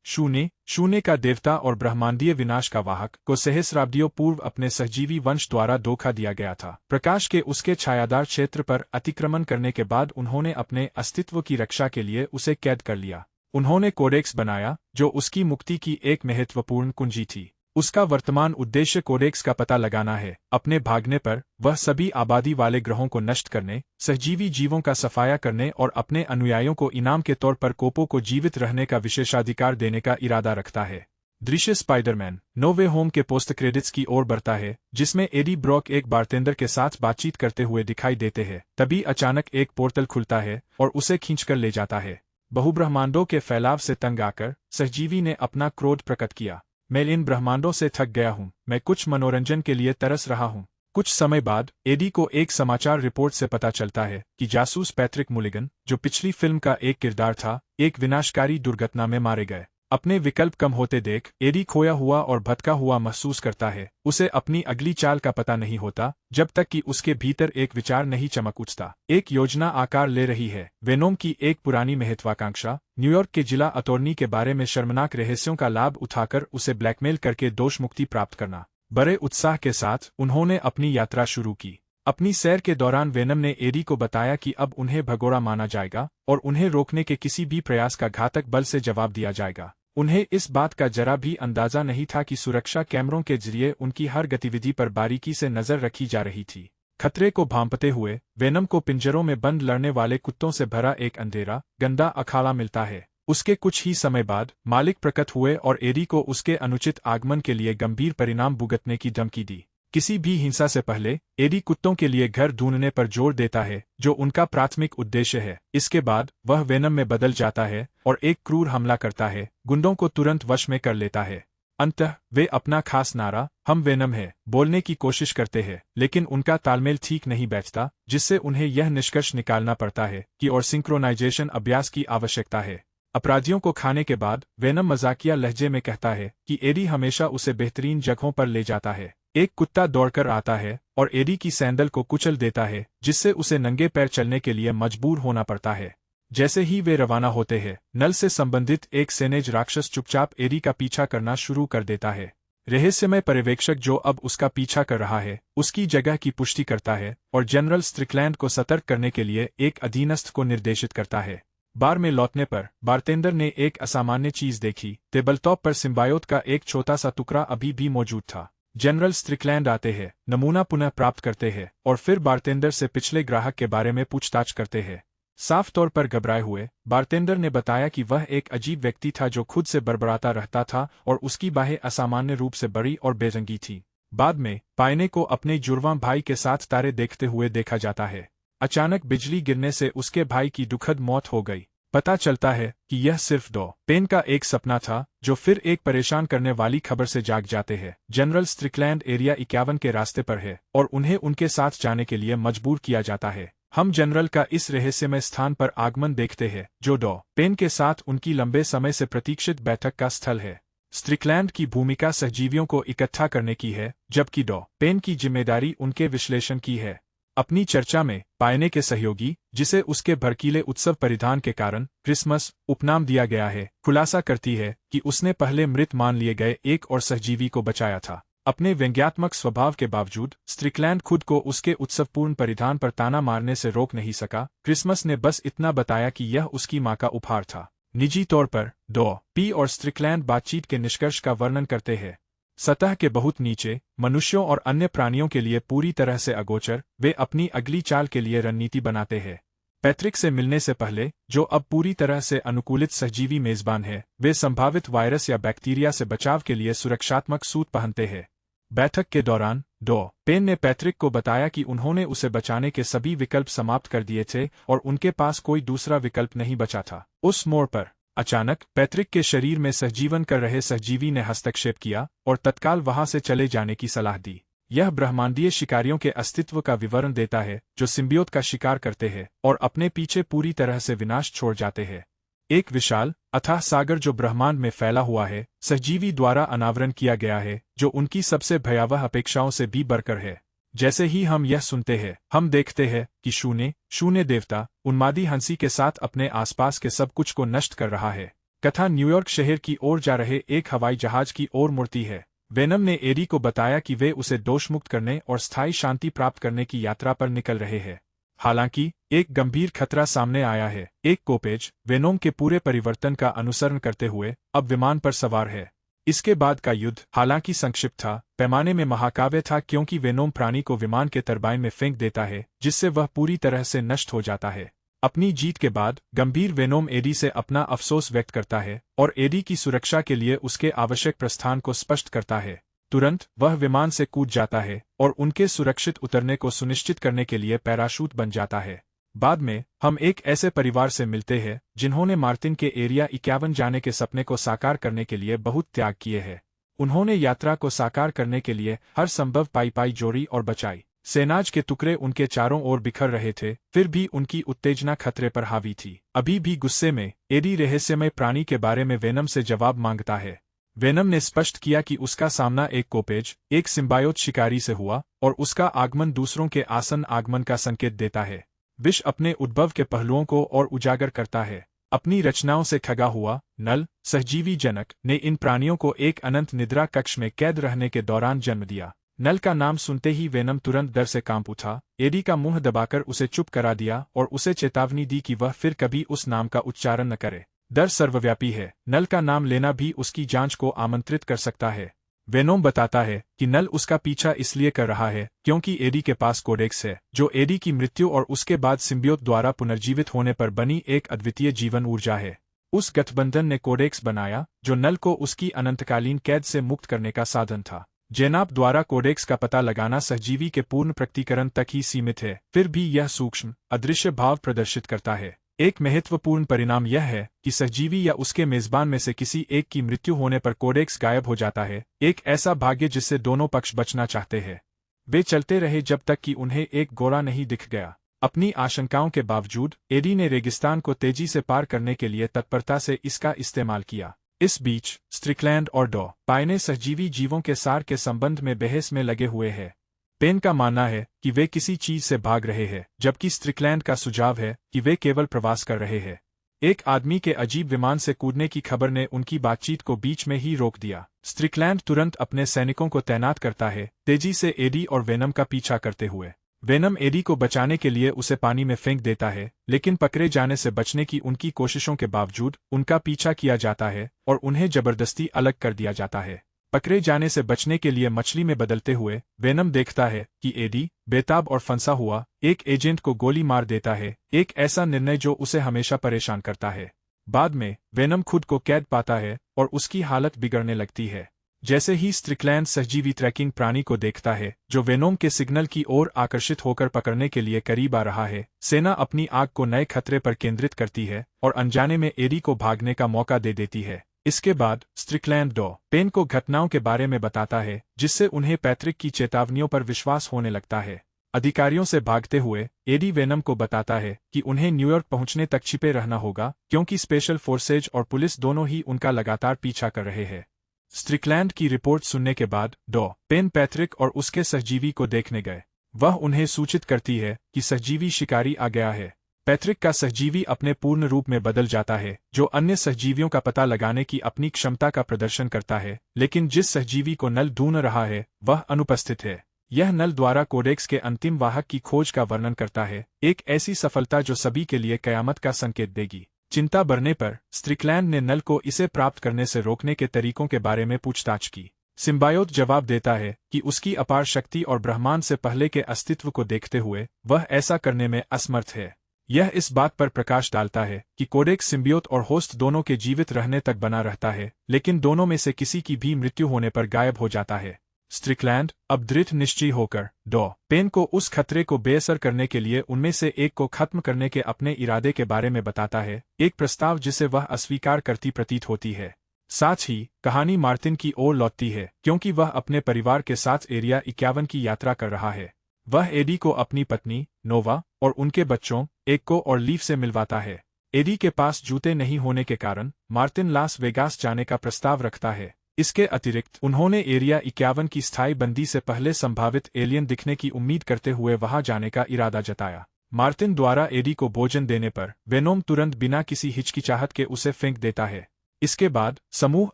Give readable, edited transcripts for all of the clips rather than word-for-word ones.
शून्य शून्य का देवता और ब्रह्मांडीय विनाश का वाहक को सहस्राब्दियों पूर्व अपने सहजीवी वंश द्वारा धोखा दिया गया था। प्रकाश के उसके छायादार क्षेत्र पर अतिक्रमण करने के बाद उन्होंने अपने अस्तित्व की रक्षा के लिए उसे कैद कर लिया। उन्होंने कोडेक्स बनाया जो उसकी मुक्ति की एक महत्वपूर्ण कुंजी थी। उसका वर्तमान उद्देश्य कोडेक्स का पता लगाना है। अपने भागने पर वह सभी आबादी वाले ग्रहों को नष्ट करने, सहजीवी जीवों का सफाया करने और अपने अनुयायियों को इनाम के तौर पर कोपो को जीवित रहने का विशेषाधिकार देने का इरादा रखता है। दृश्य स्पाइडरमैन नो वे होम के पोस्ट क्रेडिट्स की ओर बढ़ता है, जिसमें एडी ब्रॉक एक बारटेंडर के साथ बातचीत करते हुए दिखाई देते हैं। तभी अचानक एक पोर्टल खुलता है और उसे खींचकर ले जाता है। बहुब्रह्मांडों के फैलाव से तंग आकर सहजीवी ने अपना क्रोध प्रकट किया। मैं इन ब्रह्मांडों से थक गया हूँ, मैं कुछ मनोरंजन के लिए तरस रहा हूँ। कुछ समय बाद एडी को एक समाचार रिपोर्ट से पता चलता है कि जासूस पैट्रिक मुलिगन, जो पिछली फिल्म का एक किरदार था, एक विनाशकारी दुर्घटना में मारे गए। अपने विकल्प कम होते देख एडी खोया हुआ और भटका हुआ महसूस करता है। उसे अपनी अगली चाल का पता नहीं होता जब तक कि उसके भीतर एक विचार नहीं चमक उठता। एक योजना आकार ले रही है। वेनोम की एक पुरानी महत्वाकांक्षा, न्यूयॉर्क के जिला अटॉर्नी के बारे में शर्मनाक रहस्यों का लाभ उठाकर उसे ब्लैकमेल करके दोष मुक्ति प्राप्त करना। बड़े उत्साह के साथ उन्होंने अपनी यात्रा शुरू की। अपनी सैर के दौरान वेनम ने एडी को बताया कि अब उन्हें भगोड़ा माना जाएगा और उन्हें रोकने के किसी भी प्रयास का घातक बल से जवाब दिया जाएगा। उन्हें इस बात का जरा भी अंदाजा नहीं था कि सुरक्षा कैमरों के जरिए उनकी हर गतिविधि पर बारीकी से नजर रखी जा रही थी। खतरे को भांपते हुए वेनम को पिंजरों में बंद लड़ने वाले कुत्तों से भरा एक अंधेरा, गंदा अखाड़ा मिलता है। उसके कुछ ही समय बाद मालिक प्रकट हुए और एडी को उसके अनुचित आगमन के लिए गंभीर परिणाम भुगतने की धमकी दी। किसी भी हिंसा से पहले एडी कुत्तों के लिए घर ढूंढने पर जोर देता है, जो उनका प्राथमिक उद्देश्य है। इसके बाद वह वेनम में बदल जाता है और एक क्रूर हमला करता है, गुंडों को तुरंत वश में कर लेता है। अंततः वे अपना खास नारा "हम वेनम है" बोलने की कोशिश करते हैं, लेकिन उनका तालमेल ठीक नहीं बैठता, जिससे उन्हें यह निष्कर्ष निकालना पड़ता है कि और सिंक्रोनाइजेशन अभ्यास की आवश्यकता है। अपराधियों को खाने के बाद वेनम मजाकिया लहजे में कहता है कि एडी हमेशा उसे बेहतरीन जगहों पर ले जाता है। एक कुत्ता दौड़कर आता है और एडी की सैंडल को कुचल देता है, जिससे उसे नंगे पैर चलने के लिए मजबूर होना पड़ता है। जैसे ही वे रवाना होते हैं, नल से संबंधित एक सेनेज राक्षस चुपचाप एडी का पीछा करना शुरू कर देता है। रहस्यमय पर्यवेक्षक जो अब उसका पीछा कर रहा है, उसकी जगह की पुष्टि करता है और जनरल स्ट्रिकलैंड को सतर्क करने के लिए एक अधीनस्थ को निर्देशित करता है। बार में लौटने पर बारटेंडर ने एक असामान्य चीज देखी। टेबलटॉप पर सिम्बायोट का एक छोटा सा टुकड़ा अभी भी मौजूद था। जनरल स्ट्रिकलैंड आते हैं, नमूना पुनः प्राप्त करते हैं और फिर बारटेंडर से पिछले ग्राहक के बारे में पूछताछ करते हैं। साफ तौर पर घबराए हुए बारटेंडर ने बताया कि वह एक अजीब व्यक्ति था जो खुद से बड़बड़ाता रहता था और उसकी बाहें असामान्य रूप से बड़ी और बेरंगी थी। बाद में पायने को अपने जुड़वां भाई के साथ तारे देखते हुए देखा जाता है। अचानक बिजली गिरने से उसके भाई की दुखद मौत हो गई। पता चलता है कि यह सिर्फ डॉ पेन का एक सपना था, जो फिर एक परेशान करने वाली खबर से जाग जाते हैं। जनरल स्ट्रिकलैंड एरिया 51 के रास्ते पर है और उन्हें उनके साथ जाने के लिए मजबूर किया जाता है। हम जनरल का इस रहस्यमय स्थान पर आगमन देखते हैं, जो डॉ पेन के साथ उनकी लंबे समय से प्रतीक्षित बैठक का स्थल है। स्ट्रिकलैंड की भूमिका सहजीवियों को इकट्ठा करने की है, जबकि डॉ पेन की जिम्मेदारी उनके विश्लेषण की है। अपनी चर्चा में पायने के सहयोगी, जिसे उसके भड़कीले उत्सव परिधान के कारण क्रिसमस उपनाम दिया गया है, खुलासा करती है कि उसने पहले मृत मान लिए गए एक और सहजीवी को बचाया था। अपने व्यंग्यात्मक स्वभाव के बावजूद स्ट्रिकलैंड खुद को उसके उत्सवपूर्ण परिधान पर ताना मारने से रोक नहीं सका। क्रिसमस ने बस इतना बताया कि यह उसकी मां का उपहार था। निजी तौर पर डॉ पी और स्ट्रिकलैंड बातचीत के निष्कर्ष का वर्णन करते हैं। सतह के बहुत नीचे, मनुष्यों और अन्य प्राणियों के लिए पूरी तरह से अगोचर, वे अपनी अगली चाल के लिए रणनीति बनाते हैं। पैट्रिक से मिलने से पहले, जो अब पूरी तरह से अनुकूलित सहजीवी मेजबान है, वे संभावित वायरस या बैक्टीरिया से बचाव के लिए सुरक्षात्मक सूट पहनते हैं। बैठक के दौरान डॉ पेन ने पैट्रिक को बताया कि उन्होंने उसे बचाने के सभी विकल्प समाप्त कर दिए थे और उनके पास कोई दूसरा विकल्प नहीं बचा था। उस मोड़ पर अचानक पैट्रिक के शरीर में सहजीवन कर रहे सहजीवी ने हस्तक्षेप किया और तत्काल वहां से चले जाने की सलाह दी। यह ब्रह्मांडीय शिकारियों के अस्तित्व का विवरण देता है, जो सिम्बियोट का शिकार करते हैं और अपने पीछे पूरी तरह से विनाश छोड़ जाते हैं। एक विशाल अथाह सागर जो ब्रह्मांड में फैला हुआ है, सहजीवी द्वारा अनावरण किया गया है, जो उनकी सबसे भयावह अपेक्षाओं से भी बढ़कर है। जैसे ही हम यह सुनते हैं, हम देखते हैं कि शून्य शून्य देवता उन्मादी हंसी के साथ अपने आसपास के सब कुछ को नष्ट कर रहा है। कथा न्यूयॉर्क शहर की ओर जा रहे एक हवाई जहाज की ओर मुड़ती है। वेनम ने एडी को बताया कि वे उसे दोषमुक्त करने और स्थायी शांति प्राप्त करने की यात्रा पर निकल रहे हैं। हालांकि एक गंभीर खतरा सामने आया है। एक कोपेज वेनोम के पूरे परिवर्तन का अनुसरण करते हुए अब विमान पर सवार है। इसके बाद का युद्ध हालांकि संक्षिप्त था, पैमाने में महाकाव्य था, क्योंकि वेनोम प्राणी को विमान के टरबाइन में फेंक देता है जिससे वह पूरी तरह से नष्ट हो जाता है। अपनी जीत के बाद गंभीर वेनोम एडी से अपना अफसोस व्यक्त करता है और एडी की सुरक्षा के लिए उसके आवश्यक प्रस्थान को स्पष्ट करता है। तुरंत वह विमान से कूद जाता है और उनके सुरक्षित उतरने को सुनिश्चित करने के लिए पैराशूट बन जाता है। बाद में हम एक ऐसे परिवार से मिलते हैं जिन्होंने मार्टिन के एरिया 51 जाने के सपने को साकार करने के लिए बहुत त्याग किए हैं। उन्होंने यात्रा को साकार करने के लिए हर संभव पाई जोड़ी और बचाई। सेनाज के टुकड़े उनके चारों ओर बिखर रहे थे, फिर भी उनकी उत्तेजना खतरे पर हावी थी। अभी भी गुस्से में एडी रहस्यमय प्राणी के बारे में वेनम से जवाब मांगता है। वेनम ने स्पष्ट किया कि उसका सामना एक कोपेज, एक सिम्बायोट शिकारी से हुआ और उसका आगमन दूसरों के आसन आगमन का संकेत देता है। विष अपने उद्भव के पहलुओं को और उजागर करता है। अपनी रचनाओं से ठगा हुआ नल सहजीवी जनक ने इन प्राणियों को एक अनंत निद्रा कक्ष में कैद रहने के दौरान जन्म दिया। नल का नाम सुनते ही वेनम तुरंत डर से कांप उठा। एडी का मुंह दबाकर उसे चुप करा दिया और उसे चेतावनी दी कि वह फिर कभी उस नाम का उच्चारण न करे। डर सर्वव्यापी है, नल का नाम लेना भी उसकी जांच को आमंत्रित कर सकता है। वेनोम बताता है कि नल उसका पीछा इसलिए कर रहा है क्योंकि एडी के पास कोडेक्स है, जो एडी की मृत्यु और उसके बाद सिम्बियोट द्वारा पुनर्जीवित होने पर बनी एक अद्वितीय जीवन ऊर्जा है। उस गठबंधन ने कोडेक्स बनाया जो नल को उसकी अनंतकालीन कैद से मुक्त करने का साधन था। जेनाब द्वारा कोडेक्स का पता लगाना सहजीवी के पूर्ण प्रकटीकरण तक ही सीमित है, फिर भी यह सूक्ष्म अदृश्य भाव प्रदर्शित करता है। एक महत्वपूर्ण परिणाम यह है कि सहजीवी या उसके मेजबान में से किसी एक की मृत्यु होने पर कोडेक्स गायब हो जाता है, एक ऐसा भाग्य जिससे दोनों पक्ष बचना चाहते हैं। वे चलते रहे जब तक कि उन्हें एक गोरा नहीं दिख गया। अपनी आशंकाओं के बावजूद एडी ने रेगिस्तान को तेजी से पार करने के लिए तत्परता से इसका इस्तेमाल किया। इस बीच स्ट्रिकलैंड और डॉ पाइने सहजीवी जीवों के सार के संबंध में बहस में लगे हुए हैं। पेन का मानना है कि वे किसी चीज से भाग रहे हैं, जबकि स्ट्रिकलैंड का सुझाव है कि वे केवल प्रवास कर रहे हैं। एक आदमी के अजीब विमान से कूदने की खबर ने उनकी बातचीत को बीच में ही रोक दिया। स्ट्रिकलैंड तुरंत अपने सैनिकों को तैनात करता है, तेजी से एडी और वेनम का पीछा करते हुए। वेनम एडी को बचाने के लिए उसे पानी में फेंक देता है, लेकिन पकड़े जाने से बचने की उनकी कोशिशों के बावजूद उनका पीछा किया जाता है और उन्हें जबरदस्ती अलग कर दिया जाता है। पकड़े जाने से बचने के लिए मछली में बदलते हुए वेनम देखता है कि एडी बेताब और फंसा हुआ एक एजेंट को गोली मार देता है, एक ऐसा निर्णय जो उसे हमेशा परेशान करता है। बाद में वेनम खुद को कैद पाता है और उसकी हालत बिगड़ने लगती है। जैसे ही स्ट्रिकलैंड सहजीवी ट्रैकिंग प्राणी को देखता है जो वेनोम के सिग्नल की ओर आकर्षित होकर पकड़ने के लिए करीब आ रहा है, सेना अपनी आग को नए खतरे पर केंद्रित करती है और अनजाने में एडी को भागने का मौका दे देती है। इसके बाद स्ट्रिकलैंड डॉ पेन को घटनाओं के बारे में बताता है, जिससे उन्हें पैट्रिक की चेतावनियों पर विश्वास होने लगता है। अधिकारियों से भागते हुए एडी वेनम को बताता है कि उन्हें न्यूयॉर्क पहुंचने तक छिपे रहना होगा, क्योंकि स्पेशल फोर्सेज और पुलिस दोनों ही उनका लगातार पीछा कर रहे हैं। स्ट्रिकलैंड की रिपोर्ट सुनने के बाद डॉ पेन पैट्रिक और उसके सहजीवी को देखने गए। वह उन्हें सूचित करती है कि सहजीवी शिकारी आ गया है। पैट्रिक का सहजीवी अपने पूर्ण रूप में बदल जाता है, जो अन्य सहजीवियों का पता लगाने की अपनी क्षमता का प्रदर्शन करता है, लेकिन जिस सहजीवी को नल ढूंढ रहा है वह अनुपस्थित है। यह नल द्वारा कोडेक्स के अंतिम वाहक की खोज का वर्णन करता है, एक ऐसी सफलता जो सभी के लिए कयामत का संकेत देगी। चिंता बढ़ने पर स्ट्रिकलैंड ने नल को इसे प्राप्त करने से रोकने के तरीकों के बारे में पूछताछ की। सिम्बायोट जवाब देता है कि उसकी अपार शक्ति और ब्रह्मांड से पहले के अस्तित्व को देखते हुए वह ऐसा करने में असमर्थ है। यह इस बात पर प्रकाश डालता है कि कोडेक्स सिम्बियोट और होस्ट दोनों के जीवित रहने तक बना रहता है, लेकिन दोनों में से किसी की भी मृत्यु होने पर गायब हो जाता है। स्ट्रिकलैंड अब दृढ़ निश्चयी होकर डॉ पेन को उस खतरे को बेअसर करने के लिए उनमें से एक को खत्म करने के अपने इरादे के बारे में बताता है, एक प्रस्ताव जिसे वह अस्वीकार करती प्रतीत होती है। साथ ही कहानी मार्टिन की ओर लौटती है, क्योंकि वह अपने परिवार के साथ एरिया 51 की यात्रा कर रहा है। वह एडी को अपनी पत्नी नोवा और उनके बच्चों एक्को और लीफ से मिलवाता है। एडी के पास जूते नहीं होने के कारण मार्टिन लास वेगास जाने का प्रस्ताव रखता है। इसके अतिरिक्त उन्होंने एरिया 51 की स्थायी बंदी से पहले संभावित एलियन दिखने की उम्मीद करते हुए वहां जाने का इरादा जताया। मार्टिन द्वारा एडी को भोजन देने पर वेनोम तुरंत बिना किसी हिचकिचाहट के उसे फेंक देता है। इसके बाद समूह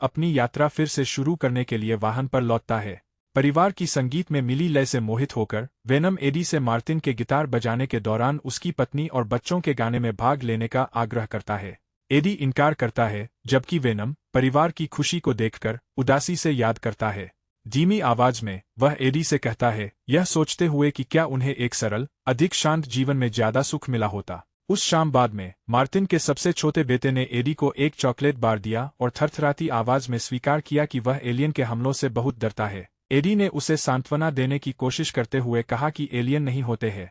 अपनी यात्रा फिर से शुरू करने के लिए वाहन पर लौटता है। परिवार की संगीत में मिली लय से मोहित होकर वेनम एडी से मार्टिन के गिटार बजाने के दौरान उसकी पत्नी और बच्चों के गाने में भाग लेने का आग्रह करता है। एडी इनकार करता है, जबकि वेनम परिवार की खुशी को देखकर उदासी से याद करता है। धीमी आवाज में वह एडी से कहता है, यह सोचते हुए कि क्या उन्हें एक सरल, अधिक शांत जीवन में ज्यादा सुख मिला होता। उस शाम बाद में मार्टिन के सबसे छोटे बेटे ने एडी को एक चॉकलेट बार दिया और थरथराती आवाज में स्वीकार किया कि वह एलियन के हमलों से बहुत डरता है। एडी ने उसे सांत्वना देने की कोशिश करते हुए कहा कि एलियन नहीं होते हैं।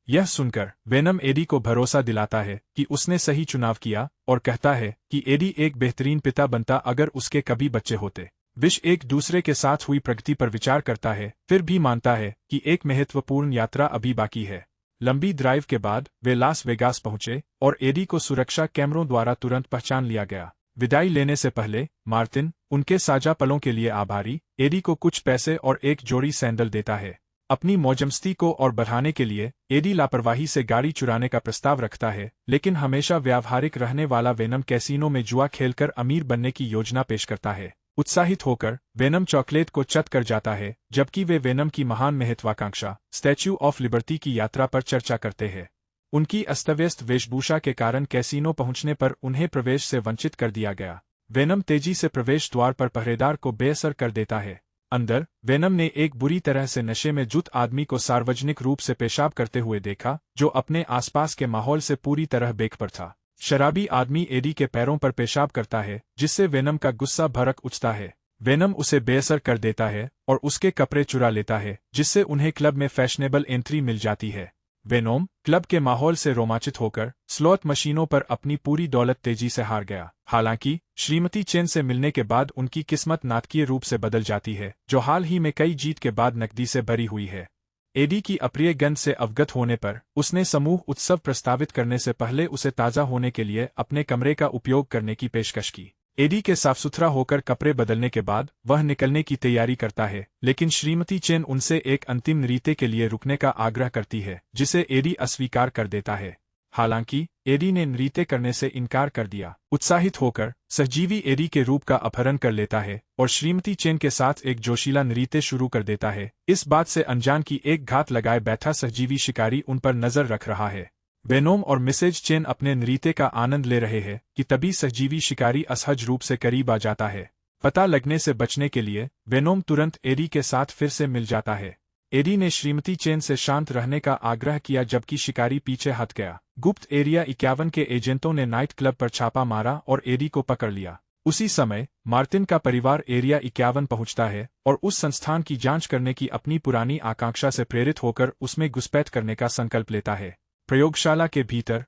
यह सुनकर वेनम एडी को भरोसा दिलाता है कि उसने सही चुनाव किया और कहता है कि एडी एक बेहतरीन पिता बनता अगर उसके कभी बच्चे होते। विश एक दूसरे के साथ हुई प्रगति पर विचार करता है, फिर भी मानता है कि एक महत्वपूर्ण यात्रा अभी बाकी है। लंबी ड्राइव के बाद वे लास वेगास पहुंचे और एडी को सुरक्षा कैमरों द्वारा तुरंत पहचान लिया गया। विदाई लेने से पहले मार्टिन उनके साझा पलों के लिए आभारी एडी को कुछ पैसे और एक जोड़ी सैंडल देता है। अपनी मौजमस्ती को और बढ़ाने के लिए एडी लापरवाही से गाड़ी चुराने का प्रस्ताव रखता है, लेकिन हमेशा व्यावहारिक रहने वाला वेनम कैसीनो में जुआ खेलकर अमीर बनने की योजना पेश करता है। उत्साहित होकर वेनम चॉकलेट को चट कर जाता है, जबकि वे वेनम की महान महत्वाकांक्षा स्टैच्यू ऑफ लिबर्टी की यात्रा पर चर्चा करते हैं। उनकी अस्तव्यस्त वेशभूषा के कारण कैसीनो पहुंचने पर उन्हें प्रवेश से वंचित कर दिया गया। वेनम तेजी से प्रवेश द्वार पर पहरेदार को बेअसर कर देता है। अंदर वेनम ने एक बुरी तरह से नशे में जुत आदमी को सार्वजनिक रूप से पेशाब करते हुए देखा, जो अपने आसपास के माहौल से पूरी तरह बेखबर था। शराबी आदमी एडी के पैरों पर पेशाब करता है, जिससे वेनम का गुस्सा भड़क उठता है। वेनम उसे बेअसर कर देता है और उसके कपड़े चुरा लेता है, जिससे उन्हें क्लब में फैशनेबल एंट्री मिल जाती है। वेनोम क्लब के माहौल से रोमांचित होकर स्लॉट मशीनों पर अपनी पूरी दौलत तेजी से हार गया। हालांकि श्रीमती चेन से मिलने के बाद उनकी किस्मत नाटकीय रूप से बदल जाती है, जो हाल ही में कई जीत के बाद नकदी से भरी हुई है। एडी की अप्रिय गंध से अवगत होने पर उसने समूह उत्सव प्रस्तावित करने से पहले उसे ताज़ा होने के लिए अपने कमरे का उपयोग करने की पेशकश की। एडी के साफ सुथरा होकर कपड़े बदलने के बाद वह निकलने की तैयारी करता है, लेकिन श्रीमती चेन उनसे एक अंतिम नृत्य के लिए रुकने का आग्रह करती है, जिसे एडी अस्वीकार कर देता है। हालांकि एडी ने नृत्य करने से इनकार कर दिया। उत्साहित होकर सहजीवी एडी के रूप का अपहरण कर लेता है और श्रीमती चेन के साथ एक जोशीला नृत्य शुरू कर देता है, इस बात से अनजान कि एक घात लगाए बैठा सहजीवी शिकारी उन पर नजर रख रहा है। वेनोम और मिसेज चेन अपने नृत्य का आनंद ले रहे हैं कि तभी सहजीवी शिकारी असहज रूप से करीब आ जाता है। पता लगने से बचने के लिए वेनोम तुरंत एडी के साथ फिर से मिल जाता है। एडी ने श्रीमती चेन से शांत रहने का आग्रह किया, जबकि शिकारी पीछे हट गया। गुप्त एरिया 51 के एजेंटों ने नाइट क्लब पर छापा मारा और एडी को पकड़ लिया। उसी समय मार्टिन का परिवार एरिया 51 पहुंचता है और उस संस्थान की जांच करने की अपनी पुरानी आकांक्षा से प्रेरित होकर उसमें घुसपैठ करने का संकल्प लेता है। प्रयोगशाला के भीतर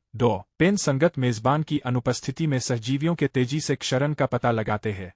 पेन संगत मेजबान की अनुपस्थिति में सहजीवियों के तेजी से क्षरण का पता लगाते हैं।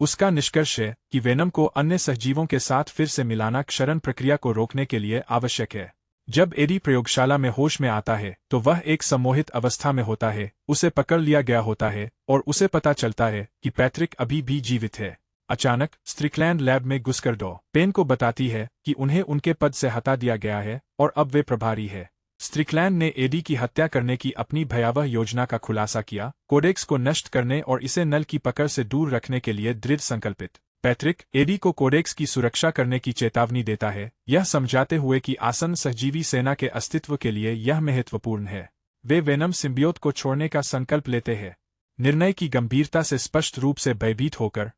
उसका निष्कर्ष है कि वेनम को अन्य सहजीवों के साथ फिर से मिलाना क्षरण प्रक्रिया को रोकने के लिए आवश्यक है। जब एडी प्रयोगशाला में होश में आता है तो वह एक सम्मोहित अवस्था में होता है। उसे पकड़ लिया गया होता है और उसे पता चलता है कि पैट्रिक अभी भी जीवित है। अचानक स्ट्रिकलैंड लैब में घुसकर पेन को बताती है कि उन्हें उनके पद से हटा दिया गया है और अब वे प्रभारी है। स्ट्रिकलैंड ने एडी की हत्या करने की अपनी भयावह योजना का खुलासा किया, कोडेक्स को नष्ट करने और इसे नल की पकड़ से दूर रखने के लिए दृढ़ संकल्पित। पैट्रिक एडी को कोडेक्स की सुरक्षा करने की चेतावनी देता है, यह समझाते हुए कि आसन्न सहजीवी सेना के अस्तित्व के लिए यह महत्वपूर्ण है। वे वेनम सिम्बियोट को छोड़ने का संकल्प लेते हैं। निर्णय की गंभीरता से स्पष्ट रूप से भयभीत होकर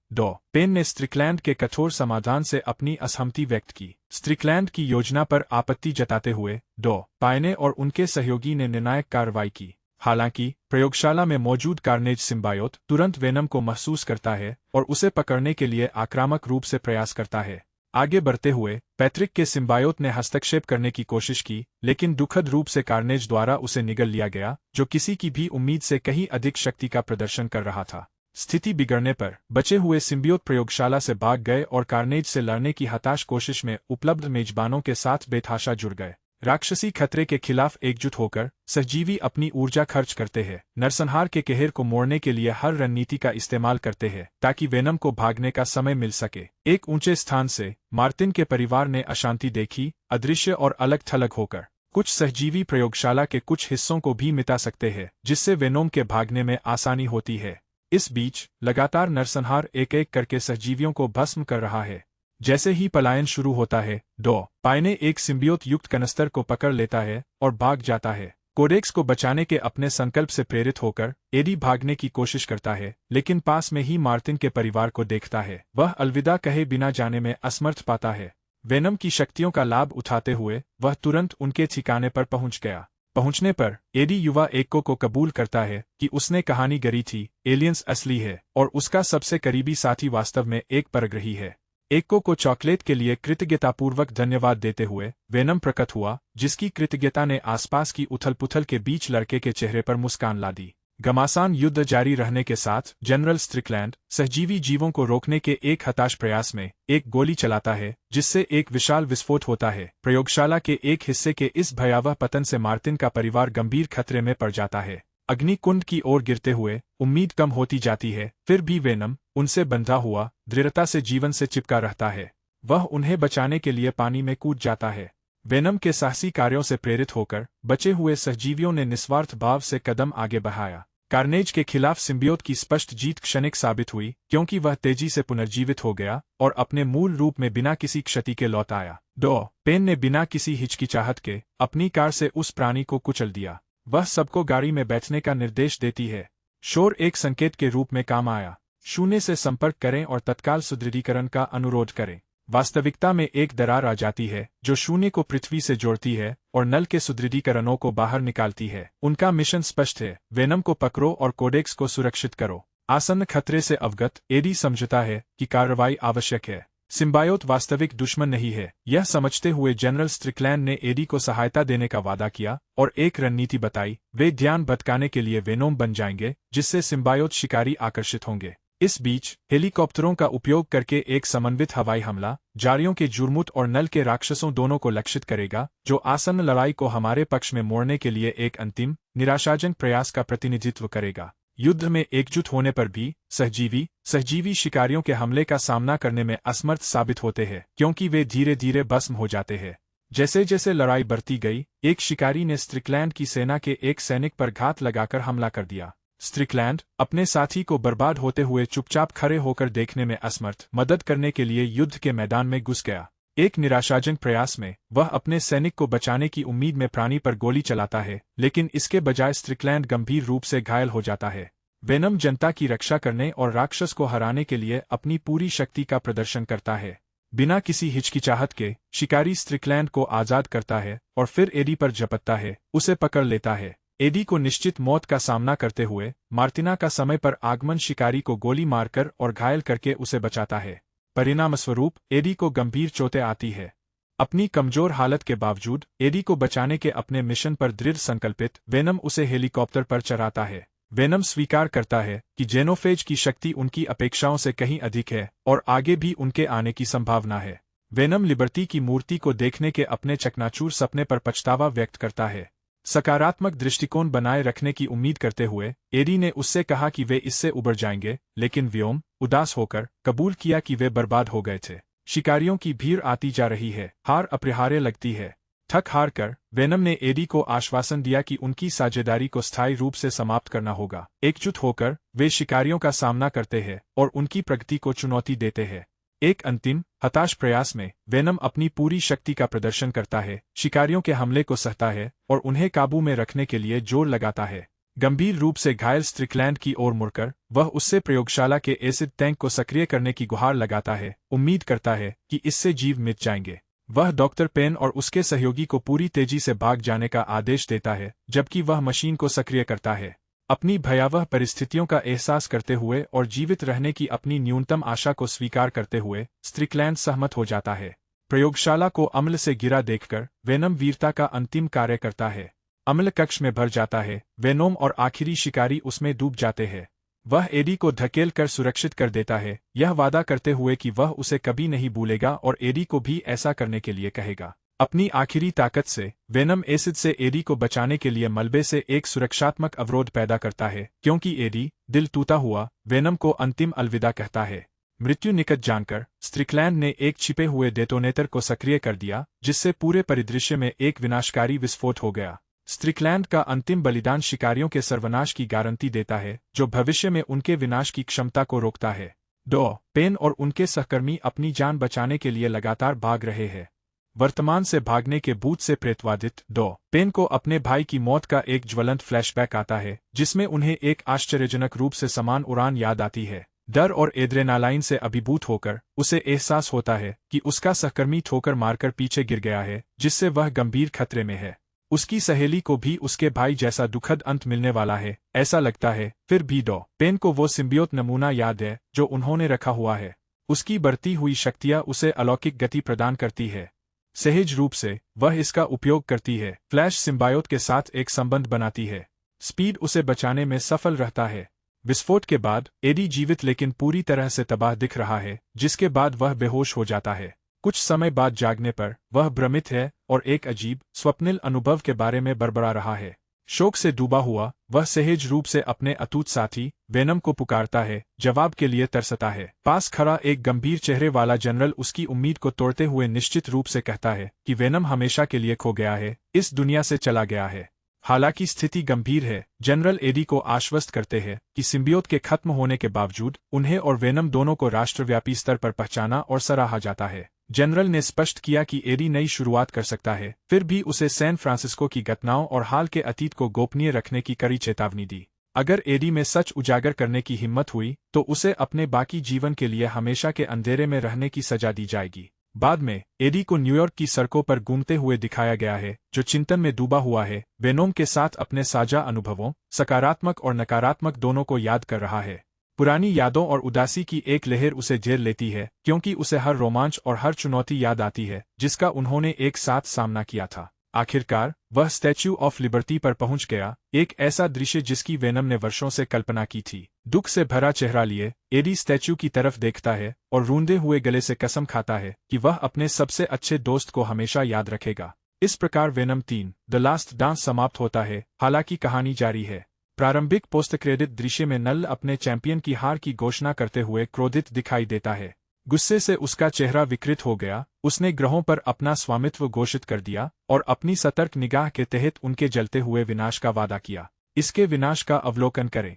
पेन ने स्ट्रिकलैंड के कठोर समाधान से अपनी असहमति व्यक्त की। स्ट्रिकलैंड की योजना पर आपत्ति जताते हुए पायने और उनके सहयोगी ने निर्णायक कार्रवाई की। हालांकि प्रयोगशाला में मौजूद कार्नेज सिम्बायोट तुरंत वेनम को महसूस करता है और उसे पकड़ने के लिए आक्रामक रूप से प्रयास करता है। आगे बढ़ते हुए पैट्रिक के सिम्बायोट ने हस्तक्षेप करने की कोशिश की, लेकिन दुखद रूप से कार्नेज द्वारा उसे निगल लिया गया, जो किसी की भी उम्मीद से कहीं अधिक शक्ति का प्रदर्शन कर रहा था। स्थिति बिगड़ने पर बचे हुए सिम्बियोट प्रयोगशाला से भाग गए और कार्नेज से लड़ने की हताश कोशिश में उपलब्ध मेजबानों के साथ बेतहाशा जुड़ गए। राक्षसी खतरे के खिलाफ एकजुट होकर सहजीवी अपनी ऊर्जा खर्च करते हैं, नरसंहार के कहर को मोड़ने के लिए हर रणनीति का इस्तेमाल करते हैं ताकि वेनम को भागने का समय मिल सके। एक ऊंचे स्थान से मार्टिन के परिवार ने अशांति देखी, अदृश्य और अलग थलग होकर। कुछ सहजीवी प्रयोगशाला के कुछ हिस्सों को भी मिटा सकते हैं, जिससे वेनोम के भागने में आसानी होती है। इस बीच लगातार नरसंहार एक एक करके सहजीवियों को भस्म कर रहा है। जैसे ही पलायन शुरू होता है, डॉ पाई एक सिम्बियोट युक्त कनस्तर को पकड़ लेता है और भाग जाता है। कोडेक्स को बचाने के अपने संकल्प से प्रेरित होकर एडी भागने की कोशिश करता है, लेकिन पास में ही मार्टिन के परिवार को देखता है। वह अलविदा कहे बिना जाने में असमर्थ पाता है। वेनम की शक्तियों का लाभ उठाते हुए वह तुरंत उनके ठिकाने पर पहुंच गया। पहुंचने पर एडी युवा एक्को को कबूल करता है कि उसने कहानी गढ़ी थी, एलियंस असली है और उसका सबसे करीबी साथी वास्तव में एक परग्रही है। एक्को को चॉकलेट के लिए कृतज्ञतापूर्वक धन्यवाद देते हुए वेनम प्रकट हुआ, जिसकी कृतज्ञता ने आसपास की उथल-पुथल के बीच लड़के के चेहरे पर मुस्कान ला दी। घमासान युद्ध जारी रहने के साथ जनरल स्ट्रिकलैंड सहजीवी जीवों को रोकने के एक हताश प्रयास में एक गोली चलाता है, जिससे एक विशाल विस्फोट होता है। प्रयोगशाला के एक हिस्से के इस भयावह पतन से मार्टिन का परिवार गंभीर खतरे में पड़ जाता है। अग्निकुंड की ओर गिरते हुए उम्मीद कम होती जाती है, फिर भी वेनम उनसे बंधा हुआ दृढ़ता से जीवन से चिपका रहता है। वह उन्हें बचाने के लिए पानी में कूद जाता है। वेनम के साहसी कार्यों से प्रेरित होकर बचे हुए सहजीवियों ने निस्वार्थ भाव से कदम आगे बढ़ाया। कार्नेज के खिलाफ सिम्बियोट की स्पष्ट जीत क्षणिक साबित हुई, क्योंकि वह तेजी से पुनर्जीवित हो गया और अपने मूल रूप में बिना किसी क्षति के लौट आया। डॉ पेन ने बिना किसी हिचकिचाहट के अपनी कार से उस प्राणी को कुचल दिया। वह सबको गाड़ी में बैठने का निर्देश देती है। शोर एक संकेत के रूप में काम आया। शून्य से संपर्क करें और तत्काल सुदृढ़ीकरण का अनुरोध करें। वास्तविकता में एक दरार आ जाती है जो शून्य को पृथ्वी से जोड़ती है और नल के सुदृढ़ीकरणों को बाहर निकालती है। उनका मिशन स्पष्ट है, वेनम को पकड़ो और कोडेक्स को सुरक्षित करो। आसन्न खतरे से अवगत एडी समझता है कि कार्रवाई आवश्यक है। सिम्बायोट वास्तविक दुश्मन नहीं है। यह समझते हुए जनरल स्ट्रिकलैंड ने एडी को सहायता देने का वादा किया और एक रणनीति बताई। वे ध्यान भटकाने के लिए वेनोम बन जाएंगे, जिससे सिम्बायोट शिकारी आकर्षित होंगे। इस बीच हेलीकॉप्टरों का उपयोग करके एक समन्वित हवाई हमला जारियों के जुर्मुट और नल के राक्षसों दोनों को लक्षित करेगा, जो आसन्न लड़ाई को हमारे पक्ष में मोड़ने के लिए एक अंतिम निराशाजनक प्रयास का प्रतिनिधित्व करेगा। युद्ध में एकजुट होने पर भी सहजीवी शिकारियों के हमले का सामना करने में असमर्थ साबित होते हैं, क्योंकि वे धीरे धीरे भस्म हो जाते हैं। जैसे जैसे लड़ाई बढ़ती गई, एक शिकारी ने स्ट्रिकलैंड की सेना के एक सैनिक पर घात लगाकर हमला कर दिया। स्ट्रिकलैंड अपने साथी को बर्बाद होते हुए चुपचाप खड़े होकर देखने में असमर्थ मदद करने के लिए युद्ध के मैदान में घुस गया। एक निराशाजनक प्रयास में वह अपने सैनिक को बचाने की उम्मीद में प्राणी पर गोली चलाता है, लेकिन इसके बजाय स्ट्रिकलैंड गंभीर रूप से घायल हो जाता है। वेनम जनता की रक्षा करने और राक्षस को हराने के लिए अपनी पूरी शक्ति का प्रदर्शन करता है। बिना किसी हिचकिचाहट के शिकारी स्ट्रिकलैंड को आजाद करता है और फिर एडी पर झपटता है, उसे पकड़ लेता है। एडी को निश्चित मौत का सामना करते हुए मार्टिना का समय पर आगमन शिकारी को गोली मारकर और घायल करके उसे बचाता है। परिणामस्वरूप एडी को गंभीर चोटें आती है। अपनी कमजोर हालत के बावजूद एडी को बचाने के अपने मिशन पर दृढ़ संकल्पित वेनम उसे हेलीकॉप्टर पर चढ़ाता है। वेनम स्वीकार करता है कि जेनोफेज की शक्ति उनकी अपेक्षाओं से कहीं अधिक है और आगे भी उनके आने की संभावना है। वेनम लिबर्टी की मूर्ति को देखने के अपने चकनाचूर सपने पर पछतावा व्यक्त करता है। सकारात्मक दृष्टिकोण बनाए रखने की उम्मीद करते हुए एडी ने उससे कहा कि वे इससे उबर जाएंगे, लेकिन व्योम उदास होकर कबूल किया कि वे बर्बाद हो गए थे। शिकारियों की भीड़ आती जा रही है, हार अपरिहार्य लगती है। थक हार कर वेनम ने एडी को आश्वासन दिया कि उनकी साझेदारी को स्थायी रूप से समाप्त करना होगा। एकजुट होकर वे शिकारियों का सामना करते हैं और उनकी प्रगति को चुनौती देते हैं। एक अंतिम हताश प्रयास में वेनम अपनी पूरी शक्ति का प्रदर्शन करता है, शिकारियों के हमले को सहता है और उन्हें काबू में रखने के लिए जोर लगाता है। गंभीर रूप से घायल स्ट्रिकलैंड की ओर मुड़कर वह उससे प्रयोगशाला के एसिड टैंक को सक्रिय करने की गुहार लगाता है, उम्मीद करता है कि इससे जीव मिट जाएंगे। वह डॉक्टर पेन और उसके सहयोगी को पूरी तेजी से भाग जाने का आदेश देता है, जबकि वह मशीन को सक्रिय करता है। अपनी भयावह परिस्थितियों का एहसास करते हुए और जीवित रहने की अपनी न्यूनतम आशा को स्वीकार करते हुए स्ट्रिकलैंड सहमत हो जाता है। प्रयोगशाला को अम्ल से घिरा देखकर वेनम वीरता का अंतिम कार्य करता है। अम्ल कक्ष में भर जाता है, वेनोम और आखिरी शिकारी उसमें डूब जाते हैं। वह एडी को धकेल कर सुरक्षित कर देता है, यह वादा करते हुए कि वह उसे कभी नहीं भूलेगा और एडी को भी ऐसा करने के लिए कहेगा। अपनी आखिरी ताकत से वेनम एसिड से एडी को बचाने के लिए मलबे से एक सुरक्षात्मक अवरोध पैदा करता है, क्योंकि एडी दिल टूटा हुआ वेनम को अंतिम अलविदा कहता है। मृत्यु निकट जानकर स्ट्रिकलैंड ने एक छिपे हुए डेटोनेटर को सक्रिय कर दिया, जिससे पूरे परिदृश्य में एक विनाशकारी विस्फोट हो गया। स्ट्रिकलैंड का अंतिम बलिदान शिकारियों के सर्वनाश की गारंटी देता है, जो भविष्य में उनके विनाश की क्षमता को रोकता है। 2. पेन और उनके सहकर्मी अपनी जान बचाने के लिए लगातार भाग रहे हैं। वर्तमान से भागने के भूत से प्रेतवादित 2. पेन को अपने भाई की मौत का एक ज्वलंत फ्लैशबैक आता है, जिसमें उन्हें एक आश्चर्यजनक रूप से समान उड़ान याद आती है। डर और एड्रेनालाइन से अभिभूत होकर उसे एहसास होता है कि उसका सहकर्मी ठोकर मारकर पीछे गिर गया है, जिससे वह गंभीर खतरे में है। उसकी सहेली को भी उसके भाई जैसा दुखद अंत मिलने वाला है, ऐसा लगता है। फिर भी 2. पेन को वो सिम्बियोट नमूना याद है जो उन्होंने रखा हुआ है। उसकी बढ़ती हुई शक्तियाँ उसे अलौकिक गति प्रदान करती है। सहज रूप से वह इसका उपयोग करती है, फ्लैश सिम्बायोट के साथ एक संबंध बनाती है। स्पीड उसे बचाने में सफल रहता है। विस्फोट के बाद एडी जीवित लेकिन पूरी तरह से तबाह दिख रहा है, जिसके बाद वह बेहोश हो जाता है। कुछ समय बाद जागने पर वह भ्रमित है और एक अजीब स्वप्निल अनुभव के बारे में बड़बड़ा रहा है। शोक से डूबा हुआ वह सहज रूप से अपने अटूट साथी वेनम को पुकारता है, जवाब के लिए तरसता है। पास खड़ा एक गंभीर चेहरे वाला जनरल उसकी उम्मीद को तोड़ते हुए निश्चित रूप से कहता है कि वेनम हमेशा के लिए खो गया है, इस दुनिया से चला गया है। हालांकि स्थिति गंभीर है, जनरल एडी को आश्वस्त करते हैं कि सिम्बियोट के खत्म होने के बावजूद उन्हें और वेनम दोनों को राष्ट्रव्यापी स्तर पर पहचाना और सराहा जाता है। जनरल ने स्पष्ट किया कि एडी नई शुरुआत कर सकता है, फिर भी उसे सैन फ्रांसिस्को की घटनाओं और हाल के अतीत को गोपनीय रखने की कड़ी चेतावनी दी। अगर एडी में सच उजागर करने की हिम्मत हुई तो उसे अपने बाकी जीवन के लिए हमेशा के अंधेरे में रहने की सजा दी जाएगी। बाद में एडी को न्यूयॉर्क की सड़कों पर घूमते हुए दिखाया गया है, जो चिंतन में डूबा हुआ है, वेनोम के साथ अपने साझा अनुभवों, सकारात्मक और नकारात्मक दोनों को याद कर रहा है। पुरानी यादों और उदासी की एक लहर उसे घेर लेती है, क्योंकि उसे हर रोमांच और हर चुनौती याद आती है जिसका उन्होंने एक साथ सामना किया था। आखिरकार वह स्टैच्यू ऑफ लिबर्टी पर पहुंच गया, एक ऐसा दृश्य जिसकी वेनम ने वर्षों से कल्पना की थी। दुख से भरा चेहरा लिए एडी स्टैच्यू की तरफ देखता है और रूंधे हुए गले से कसम खाता है कि वह अपने सबसे अच्छे दोस्त को हमेशा याद रखेगा। इस प्रकार वेनम 3 द लास्ट डांस समाप्त होता है। हालांकि कहानी जारी है। प्रारंभिक पोस्ट क्रेडिट दृश्य में नल अपने चैंपियन की हार की घोषणा करते हुए क्रोधित दिखाई देता है। गुस्से से उसका चेहरा विकृत हो गया, उसने ग्रहों पर अपना स्वामित्व घोषित कर दिया और अपनी सतर्क निगाह के तहत उनके जलते हुए विनाश का वादा किया। इसके विनाश का अवलोकन करें।